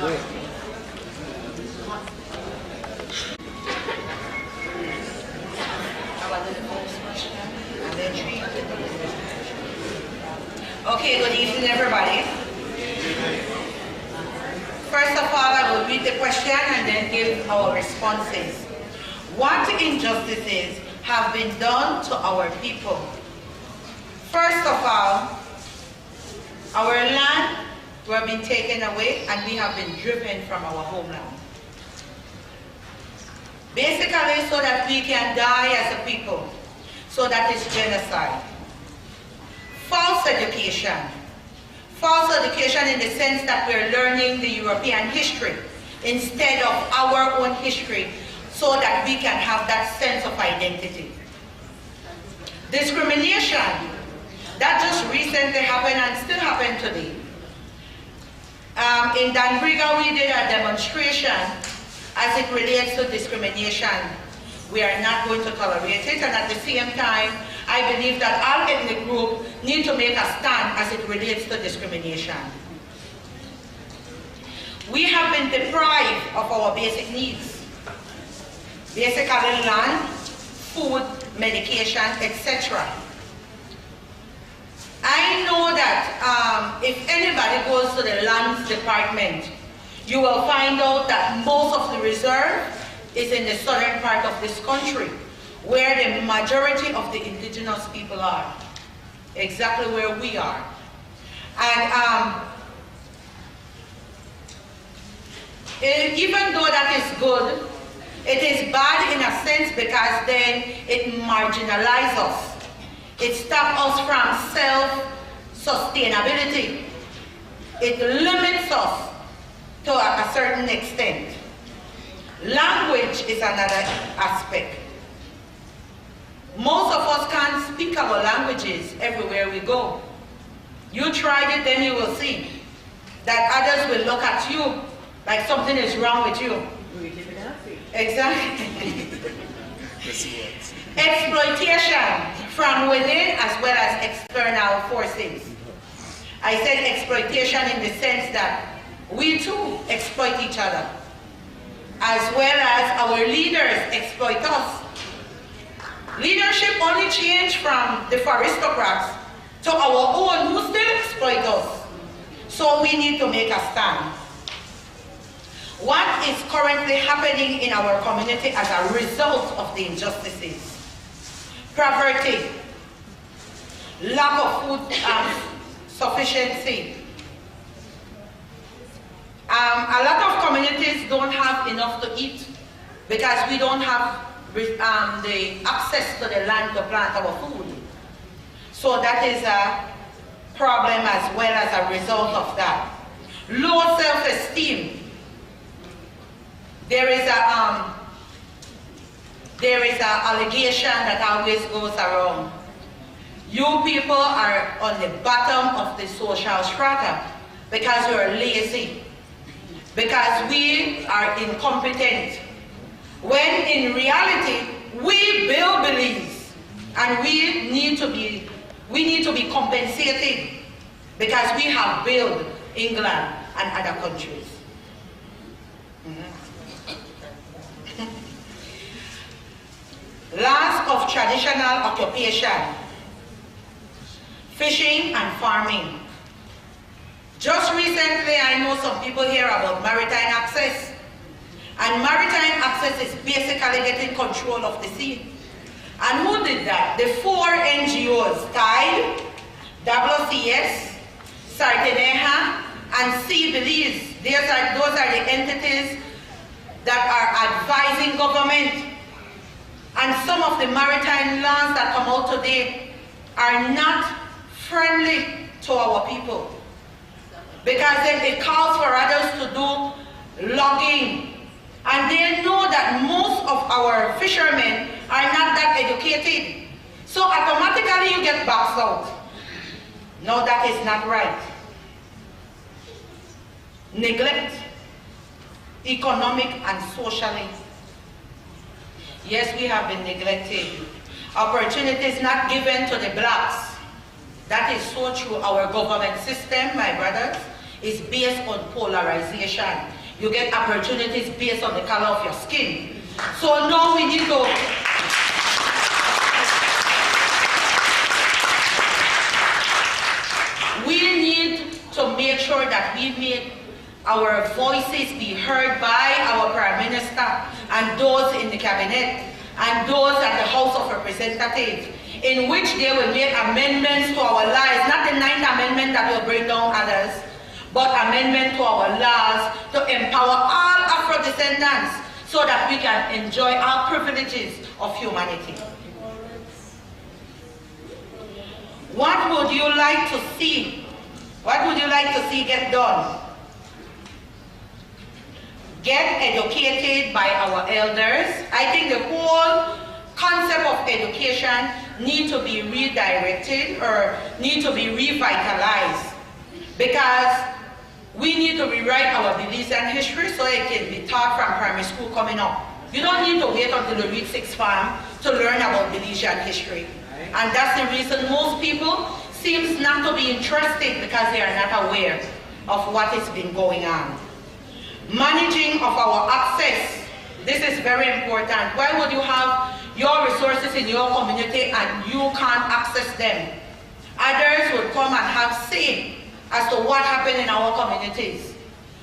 Okay, good evening, everybody. First of all, I will read the question and then give our responses. What injustices have been done to our people? First of all, our land were being taken away and we have been driven from our homeland. Basically, so that we can die as a people. So that is genocide. False education. False education in the sense that we're learning the European history instead of our own history so that we can have that sense of identity. Discrimination. That just recently happened and still happened today. In Danbriga we did a demonstration as it relates to discrimination. We are not going to tolerate it, and at the same time, I believe that all ethnic groups need to make a stand as it relates to discrimination. We have been deprived of our basic needs. Basically land, food, medication, etc. I know that if anybody goes to the lands department, you will find out that most of the reserve is in the southern part of this country, where the majority of the indigenous people are, exactly where we are. And even though that is good, it is bad in a sense because then it marginalizes us. It stops us from self-sustainability. It limits us to a certain extent. Language is another aspect. Most of us can't speak our languages everywhere we go. You tried it, then you will see that others will look at you like something is wrong with you. Exactly. Exploitation from within as well as external forces. I said exploitation in the sense that we too exploit each other, as well as our leaders exploit us. Leadership only changed from the aristocrats to our own who still exploit us. So we need to make a stand. What is currently happening in our community as a result of the injustices? Poverty, lack of food sufficiency. A lot of communities don't have enough to eat because we don't have the access to the land to plant our food. So that is a problem as well as a result of that. Low self-esteem. There is an allegation that always goes around. You people are on the bottom of the social strata because you are lazy, because we are incompetent. When in reality, we build beliefs and we need to be compensated because we have built England and other countries. Loss of traditional occupation, fishing and farming. Just recently, I know some people hear about maritime access. And maritime access is basically getting control of the sea. And who did that? The 4 NGOs, Tide, WCS, Sarteneja, and Sea Belize. Those are the entities that are advising government. And some of the maritime laws that come out today are not friendly to our people. Because then it calls for others to do logging. And they know that most of our fishermen are not that educated. So automatically you get boxed out. No, that is not right. Neglect, economic and socially. Yes, we have been neglected. Opportunities not given to the blacks. That is so true. Our government system, my brothers, is based on polarization. You get opportunities based on the color of your skin. So now we need to make sure that we make our voices be heard by our Prime Minister and those in the Cabinet and those at the House of Representatives, in which they will make amendments to our laws, not the 9th Amendment that will bring down others, but amendment to our laws to empower all Afro-descendants so that we can enjoy our privileges of humanity. What would you like to see? What would you like to see get done? Get educated by our elders. I think the whole concept of education needs to be redirected or need to be revitalized, because we need to rewrite our beliefs and history so it can be taught from primary school coming up. You don't need to wait until you reach 6th form to learn about Belizean history. And that's the reason most people seems not to be interested, because they are not aware of what has been going on. Managing of our access. This is very important. Why would you have your resources in your community and you can't access them? Others will come and have say as to what happened in our communities.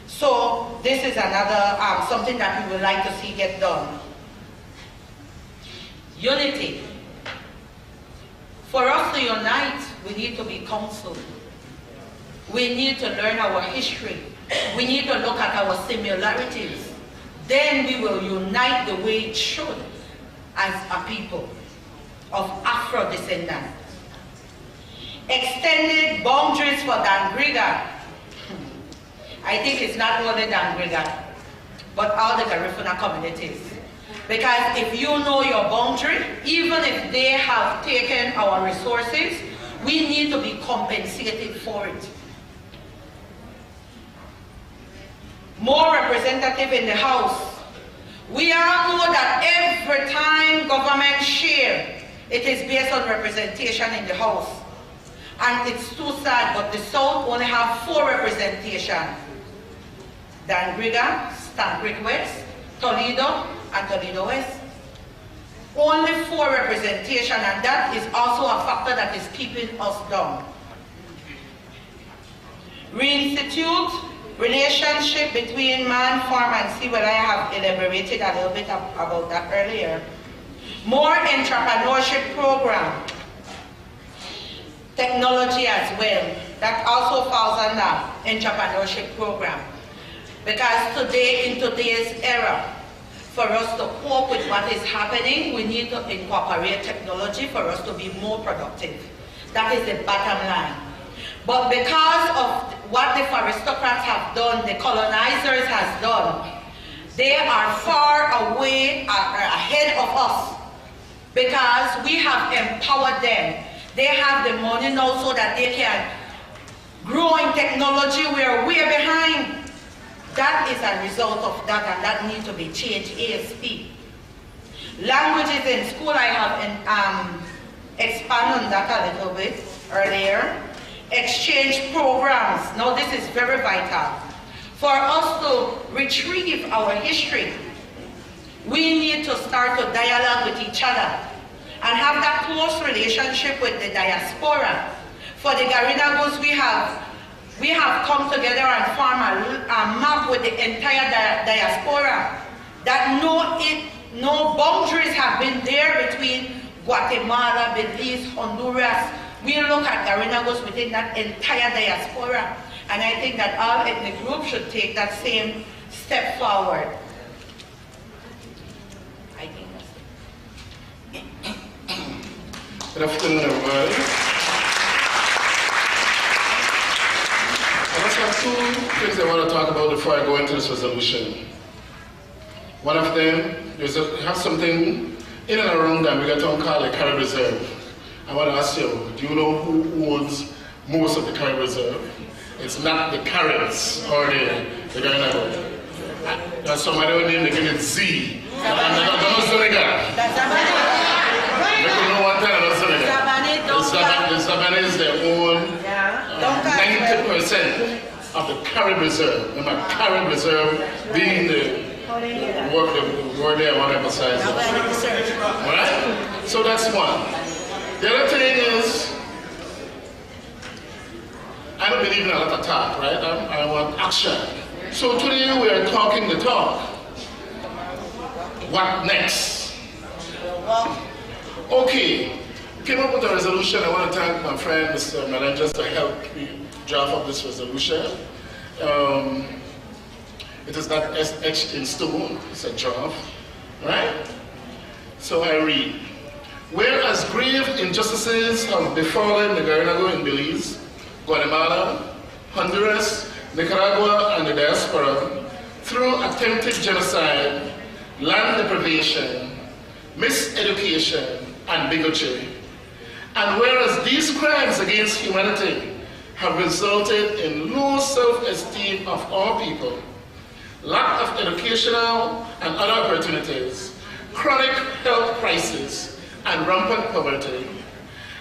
So this is another something that we would like to see get done. Unity. For us to unite, we need to be counseled. We need to learn our history. We need to look at our similarities. Then we will unite the way it should as a people of Afro-descendants. Extended boundaries for Dangriga. I think it's not only Dangriga, but all the Garifuna communities. Because if you know your boundary, even if they have taken our resources, we need to be compensated for it. More representative in the House. We all know that every time government share, it is based on representation in the House. And it's too sad, but the South only have 4 representation. Dangriga, Stanbridge West, Toledo, and Toledo West. Only 4 representation, and that is also a factor that is keeping us down. Reinstitute relationship between man, farm, and sea. Well, I have elaborated a little bit about that earlier. More entrepreneurship program. Technology as well. That also falls under entrepreneurship program. Because today, in today's era, for us to cope with what is happening, we need to incorporate technology for us to be more productive. That is the bottom line. But because of what the aristocrats have done, the colonizers has done, they are far away ahead of us, because we have empowered them. They have the money now so that they can grow in technology. We are way behind. That is a result of that, and that needs to be changed ASAP. Languages in school, I have expanded on that a little bit earlier. Exchange programs. Now this is very vital. For us to retrieve our history, we need to start to dialogue with each other and have that close relationship with the diaspora. For the Garinagos, we have come together and form a map with the entire diaspora, that no boundaries have been there between Guatemala, Belize, Honduras. We look at Garinagos within that entire diaspora, and I think that all ethnic groups should take that same step forward. I think that's it. Good afternoon, everybody. I just have 2 things I want to talk about before I go into this resolution. One of them is that we have something in and around Dangriga town called the Carib Reserve. I want to ask you, do you know who owns most of the Carib Reserve? It's not the Caribs or the Garinago. That's somebody who named it Z. That's Zuniga. They could know one time that's Zuniga. The Sabanese, they own 90%. of the Carib Reserve. Remember, Carib Reserve being the word there I want to emphasize. Alright? So that's one. The other thing is, I don't believe in a lot of talk, right? I want action. So today we are talking the talk. What next? Okay. Came up with a resolution. I want to thank my friend, Mr. Melendez, to help me draft up this resolution. It is not etched in stone, it's a draft, right? So I read, whereas grave injustices have befallen the Garifuna in Belize, Guatemala, Honduras, Nicaragua, and the diaspora through attempted genocide, land deprivation, miseducation, and bigotry. And whereas these crimes against humanity have resulted in low self-esteem of all people, lack of educational and other opportunities, chronic health crisis, and rampant poverty,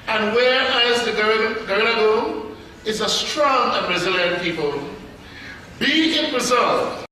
and whereas the Garifuna is a strong and resilient people, be it resolved